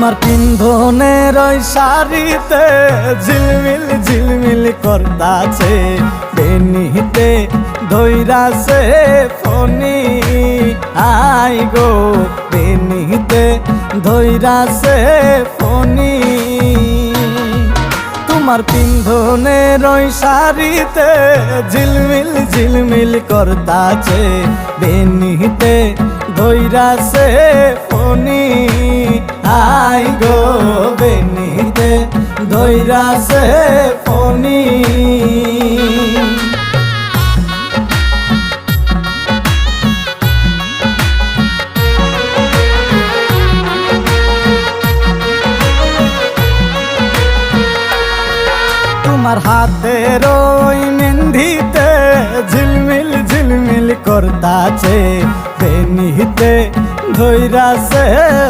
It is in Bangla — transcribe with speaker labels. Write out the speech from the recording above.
Speaker 1: তোমার পিন্ধনের ওই শাড়িতে ঝিলমিল ঝিলমিল করতাছে, বেনিতে ধইরাছে ফনি। I go বেনিতে ধইরাছে Fani. তোমার পিন্ধনের ওই শাড়িতে ঝিলমিল ঝিলমিল করতাছে, বেনিতে ধইরাছে ফনি। I go বেনিতে ধইরাছে Fani. তোমার হাতের ওই মেহেন্দিতে ঝিলমিল ঝিলমিল করতাছে, বেনিতে ধইরাছে